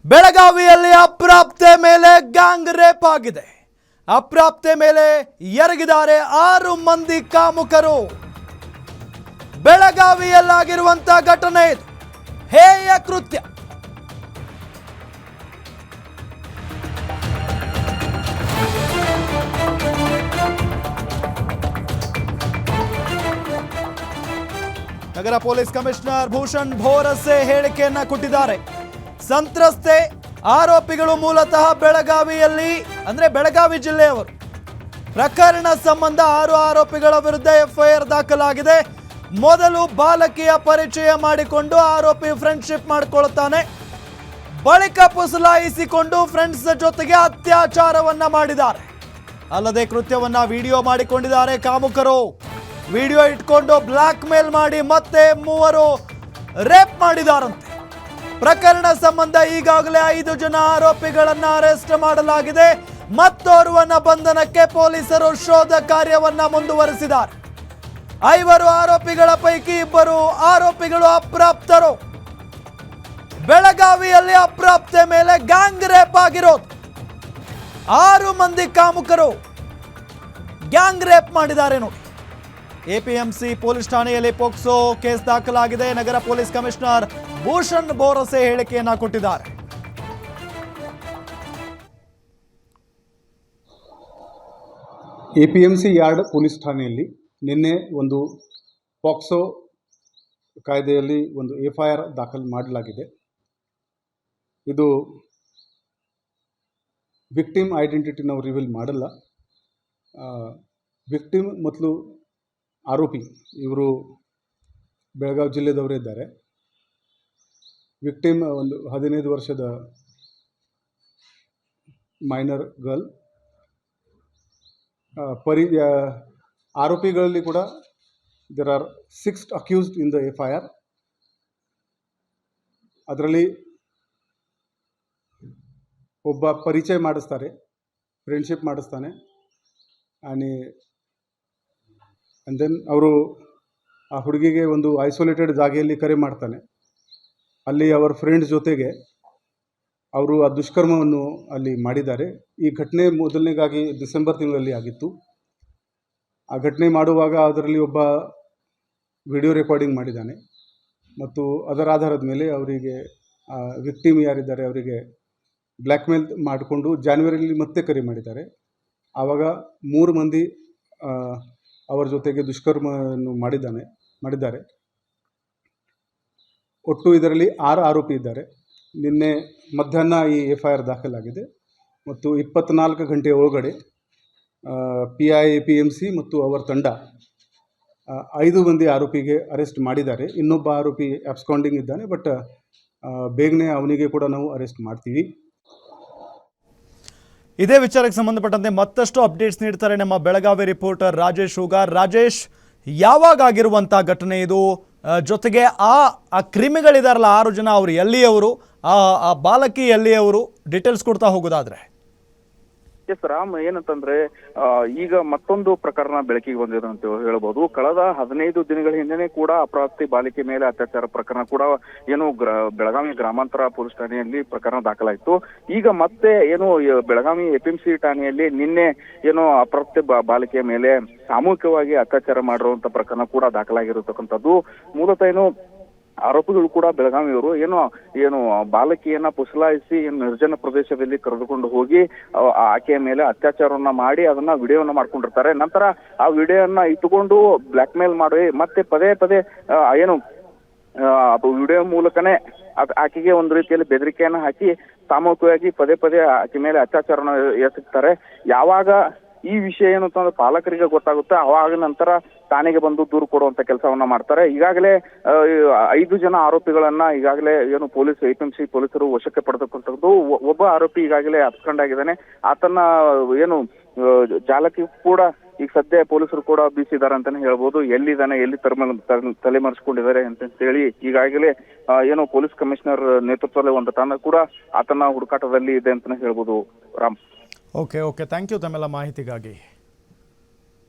ಬೆಳಗಾವಿಯಲ್ಲಿ ಅಪ್ರಾಪ್ತೆ ಮೇಲೆ gang rape ಆಗಿದೆ. ಅಪ್ರಾಪ್ತೆ ಮೇಲೆ ಎರಗಿದ್ದಾರೆ 6 ಮಂದಿ ಕಾಮುಕರು. ಬೆಳಗಾವಿಯಲ್ಲಾಗಿರುವಂತ ಘಟನೆ ಇದು. ಹೇಯ ಕೃತ್ಯ. ನಗರ ಪೊಲೀಸ್ ಕಮಿಷನರ್ ಭೂಷಣ್ ಭೋರಸೆ ಹೇಳಿಕೆಯನ್ನ ಕೊಟ್ಟಿದ್ದಾರೆ. ಸಂತ್ರಸ್ತೆ ಆರೋಪಿಗಳು ಮೂಲತಃ ಬೆಳಗಾವಿ ಜಿಲ್ಲೆಯವರು. ಪ್ರಕರಣ ಸಂಬಂಧ 6 ಆರೋಪಿಗಳ ವಿರುದ್ಧ ಎಫ್ಐಆರ್ ದಾಖಲಾಗಿದೆ. ಮೊದಲು ಬಾಲಕಿಯ ಪರಿಚಯ ಮಾಡಿಕೊಂಡು ಆರೋಪಿ ಫ್ರೆಂಡ್ಶಿಪ್ ಮಾಡಿಕೊಳ್ಳುತ್ತಾನೆ. ಬಳಿಕ ಪುಸಲಾಯಿಸಿಕೊಂಡು ಫ್ರೆಂಡ್ಸ್ ಜೊತೆಗೆ ಅತ್ಯಾಚಾರವನ್ನ ಮಾಡಿದ್ದಾರೆ. ಅಲ್ಲದೆ ಕೃತ್ಯವನ್ನ ವಿಡಿಯೋ ಮಾಡಿಕೊಂಡಿದ್ದಾರೆ ಕಾಮುಕರು. ವಿಡಿಯೋ ಇಟ್ಕೊಂಡು ಬ್ಲಾಕ್ ಮೇಲ್ ಮಾಡಿ ಮತ್ತೆ 3 ರೇಪ್ ಮಾಡಿದಾರಂತೆ. ಪ್ರಕರಣ ಸಂಬಂಧ ಈಗಾಗಲೇ 5 ಜನ ಆರೋಪಿಗಳನ್ನ ಅರೆಸ್ಟ್ ಮಾಡಲಾಗಿದೆ. ಮತ್ತೋರ್ವನ ಬಂಧನಕ್ಕೆ ಪೊಲೀಸರು ಶೋಧ ಕಾರ್ಯವನ್ನ ಮುಂದುವರೆಸಿದ್ದಾರೆ. 5 ಆರೋಪಿಗಳ ಪೈಕಿ 2 ಆರೋಪಿಗಳು ಅಪ್ರಾಪ್ತರು. ಬೆಳಗಾವಿಯಲ್ಲಿ ಅಪ್ರಾಪ್ತೆ ಮೇಲೆ ಗ್ಯಾಂಗ್ ರೇಪ್ ಆಗಿರೋದು. 6 ಮಂದಿ ಕಾಮುಕರು ಗ್ಯಾಂಗ್ ರೇಪ್ ಮಾಡಿದ್ದಾರೆ ನೋಡಿ. ಎಪಿಎಂಸಿ ಪೊಲೀಸ್ ಠಾಣೆಯಲ್ಲಿ ಪೋಕ್ಸೋ ಕೇಸ್ ದಾಖಲಾಗಿದೆ. ನಗರ ಪೊಲೀಸ್ ಕಮಿಷನರ್ ಭೂಷಣ್ ಭೋರಸೆ ಹೇಳಿಕೆಯನ್ನ ಕೊಟ್ಟಿದ್ದಾರೆ. ಎಪಿಎಂಸಿ ಯಾರ್ಡ್ ಪೊಲೀಸ್ ಠಾಣೆಯಲ್ಲಿ ನಿನ್ನೆ ಒಂದು ಪೋಕ್ಸೋ ಕಾಯ್ದೆಯಲ್ಲಿ ಒಂದು ಎಫ್ಐಆರ್ ದಾಖಲು ಮಾಡಲಾಗಿದೆ. ಇದು ವಿಕ್ಟಿಮ್ ಐಡೆಂಟಿಟಿ ನಾವು ರಿವೀಲ್ ಮಾಡಲ್ಲ. ವಿಕ್ಟಿಮ್ ಮತ್ತು ಆರೋಪಿ ಇವರು ಬೆಳಗಾವಿ ಜಿಲ್ಲೆದವರೇ ಇದ್ದಾರೆ. ವಿಕ್ಟಿಮ್ ಒಂದು 15 ವರ್ಷದ ಮೈನರ್ ಗರ್ಲ್. ಆರೋಪಿಗಳಲ್ಲಿ ಕೂಡ there are 6 accused in the FIR. ಅದರಲ್ಲಿ ಒಬ್ಬ ಪರಿಚಯ ಮಾಡಿಸ್ತಾರೆ, ಫ್ರೆಂಡ್ಶಿಪ್ ಮಾಡಿಸ್ತಾನೆ. ಆ್ಯಂಡ್ ದೆನ್ ಅವರು ಆ ಹುಡುಗಿಗೆ ಒಂದು ಐಸೋಲೇಟೆಡ್ ಜಾಗೆಯಲ್ಲಿ ಕರೆ ಮಾಡ್ತಾನೆ. ಅಲ್ಲಿ ಅವರ ಫ್ರೆಂಡ್ಸ್ ಜೊತೆಗೆ ಅವರು ಆ ದುಷ್ಕರ್ಮವನ್ನು ಅಲ್ಲಿ ಮಾಡಿದ್ದಾರೆ. ಈ ಘಟನೆ ಮೊದಲನೇಗಾಗಿ ಡಿಸೆಂಬರ್ ತಿಂಗಳಲ್ಲಿ ಆಗಿತ್ತು. ಆ ಘಟನೆ ಮಾಡುವಾಗ ಅದರಲ್ಲಿ ಒಬ್ಬ ವಿಡಿಯೋ ರೆಕಾರ್ಡಿಂಗ್ ಮಾಡಿದ್ದಾನೆ ಮತ್ತು ಅದರ ಆಧಾರದ ಮೇಲೆ ಅವರಿಗೆ ವಿಕ್ಟಿಮ್ ಯಾರಿದ್ದಾರೆ ಅವರಿಗೆ ಬ್ಲ್ಯಾಕ್ ಮೇಲ್ ಮಾಡಿಕೊಂಡು ಜಾನ್ವರಿಯಲ್ಲಿ ಮತ್ತೆ ಕರೆ ಮಾಡಿದ್ದಾರೆ. ಆವಾಗ 3 ಮಂದಿ ಅವರ ಜೊತೆಗೆ ದುಷ್ಕರ್ಮವನ್ನು ಮಾಡಿದ್ದಾರೆ. ಒಟ್ಟು ಇದರಲ್ಲಿ 6 ಆರೋಪಿ ಇದ್ದಾರೆ. ನಿನ್ನೆ ಮಧ್ಯಾಹ್ನ ಈ ಎಫ್ಐಆರ್ ದಾಖಲಾಗಿದೆ ಮತ್ತು 24 ಗಂಟೆ ಒಳಗಡೆ PI APMC ಮತ್ತು ಅವರ ತಂಡ 5 ಮಂದಿ ಆರೋಪಿಗೆ ಅರೆಸ್ಟ್ ಮಾಡಿದ್ದಾರೆ. ಇನ್ನೊಬ್ಬ ಆರೋಪಿ ಅಬ್ಸ್ಕಾಂಡಿಂಗ್ ಇದ್ದಾನೆ. ಬಟ್ ಬೇಗನೆ ಅವನಿಗೆ ಕೂಡ ನಾವು ಅರೆಸ್ಟ್ ಮಾಡ್ತೀವಿ. ಇದೇ ವಿಚಾರಕ್ಕೆ ಸಂಬಂಧಪಟ್ಟಂತೆ ಮತ್ತಷ್ಟು ಅಪ್ಡೇಟ್ಸ್ ನೀಡ್ತಾರೆ ನಮ್ಮ ಬೆಳಗಾವಿ ರಿಪೋರ್ಟರ್ ರಾಜೇಶ್ ಹೂಗಾರ್. ರಾಜೇಶ್, ಯಾವಾಗ ಆಗಿರುವಂಥ ಘಟನೆ ಇದು? ಜೊತೆಗೆ ಆ ಕ್ರಿಮಿಗಳಿದಾರಲ್ಲ 6 ಜನ, ಅವರು ಎಲ್ಲಿಯವರು, ಆ ಬಾಲಕಿ ಎಲ್ಲಿಯವರು, ಡೀಟೇಲ್ಸ್ ಕೊಡ್ತಾ ಹೋಗೋದಾದ್ರೆ? ಎಸ್ ರಾಮ್, ಏನಂತಂದ್ರೆ ಈಗ ಮತ್ತೊಂದು ಪ್ರಕರಣ ಬೆಳಕಿಗೆ ಬಂದಿದೆ ಅಂತ ಹೇಳ್ಬೋದು. ಕಳೆದ 15 ದಿನಗಳ ಹಿಂದೆನೆ ಕೂಡ ಅಪ್ರಾಪ್ತಿ ಬಾಲಿಕೆ ಮೇಲೆ ಅತ್ಯಾಚಾರ ಪ್ರಕರಣ ಕೂಡ ಏನು ಬೆಳಗಾವಿ ಗ್ರಾಮಾಂತರ ಪೊಲೀಸ್ ಠಾಣೆಯಲ್ಲಿ ಪ್ರಕರಣ ದಾಖಲಾಯಿತು. ಈಗ ಮತ್ತೆ ಏನು ಬೆಳಗಾವಿ ಎಪಿಎಂಸಿ ಠಾಣೆಯಲ್ಲಿ ನಿನ್ನೆ ಏನು ಅಪ್ರಾಪ್ತಿ ಬಾಲಿಕೆಯ ಮೇಲೆ ಸಾಮೂಹಿಕವಾಗಿ ಅತ್ಯಾಚಾರ ಮಾಡಿರುವಂತ ಪ್ರಕರಣ ಕೂಡ ದಾಖಲಾಗಿರತಕ್ಕಂಥದ್ದು. ಮೂಲತಃ ಏನು ಆರೋಪಿಗಳು ಕೂಡ ಬೆಳಗಾವಿಯವರು ಏನು ಬಾಲಕಿಯನ್ನ ಪುಸಲಾಯಿಸಿ ನಿರ್ಜನ ಪ್ರದೇಶದಲ್ಲಿ ಕರೆದುಕೊಂಡು ಹೋಗಿ ಆಕೆಯ ಮೇಲೆ ಅತ್ಯಾಚಾರವನ್ನ ಮಾಡಿ ಅದನ್ನ ವಿಡಿಯೋವನ್ನ ಮಾಡ್ಕೊಂಡಿರ್ತಾರೆ. ನಂತರ ಆ ವಿಡಿಯೋನ ಇಟ್ಟುಕೊಂಡು ಬ್ಲಾಕ್ ಮೇಲ್ ಮಾಡಿ ಮತ್ತೆ ಪದೇ ಏನು ವಿಡಿಯೋ ಮೂಲಕನೇ ಆಕೆಗೆ ಒಂದು ರೀತಿಯಲ್ಲಿ ಬೆದರಿಕೆಯನ್ನ ಹಾಕಿ ಸಾಮೂಹಿಕವಾಗಿ ಪದೇ ಆಕೆ ಮೇಲೆ ಅತ್ಯಾಚಾರನ ಎಸಗ್ತಾರೆ. ಯಾವಾಗ ಈ ವಿಷಯ ಏನು ಅಂತಂದ್ರೆ ಪಾಲಕರಿಗೆ ಗೊತ್ತಾಗುತ್ತೆ, ಅವಾಗ ನಂತರ ಠಾಣೆಗೆ ಬಂದು ದೂರು ಕೊಡುವಂತ ಕೆಲಸವನ್ನ ಮಾಡ್ತಾರೆ. ಈಗಾಗಲೇ 5 ಜನ ಆರೋಪಿಗಳನ್ನ ಈಗಾಗಲೇ ಏನು ಪೊಲೀಸ್ ಎಪಿಎಂಸಿ ಪೊಲೀಸರು ವಶಕ್ಕೆ ಪಡೆದುಕೊಂಡದ್ದು. ಒಬ್ಬ ಆರೋಪಿ ಈಗಾಗಲೇ ಅಬ್ಸ್ಕಾಂಡ್ ಆಗಿದ್ದಾನೆ. ಆತನ ಏನು ಜಾಲಕಿ ಕೂಡ ಈಗ ಸದ್ಯ ಪೊಲೀಸರು ಕೂಡ ಬೀಸಿದ್ದಾರೆ ಅಂತಾನೆ ಹೇಳ್ಬೋದು. ಎಲ್ಲಿದ್ದಾನೆ, ಎಲ್ಲಿ ತಲೆಮರೆಸ್ಕೊಂಡಿದ್ದಾರೆ ಅಂತ ಹೇಳಿ ಈಗಾಗಲೇ ಏನು ಪೊಲೀಸ್ ಕಮಿಷನರ್ ನೇತೃತ್ವದಲ್ಲಿ ಒಂದು ತಂಡ ಕೂಡ ಆತನ ಹುಡುಕಾಟದಲ್ಲಿ ಇದೆ ಅಂತಾನೆ ಹೇಳ್ಬೋದು ರಾಮ್. ಓಕೆ, ಥ್ಯಾಂಕ್ ಯು ತಮ್ಮೆಲ್ಲ ಮಾಹಿತಿಗಾಗಿ.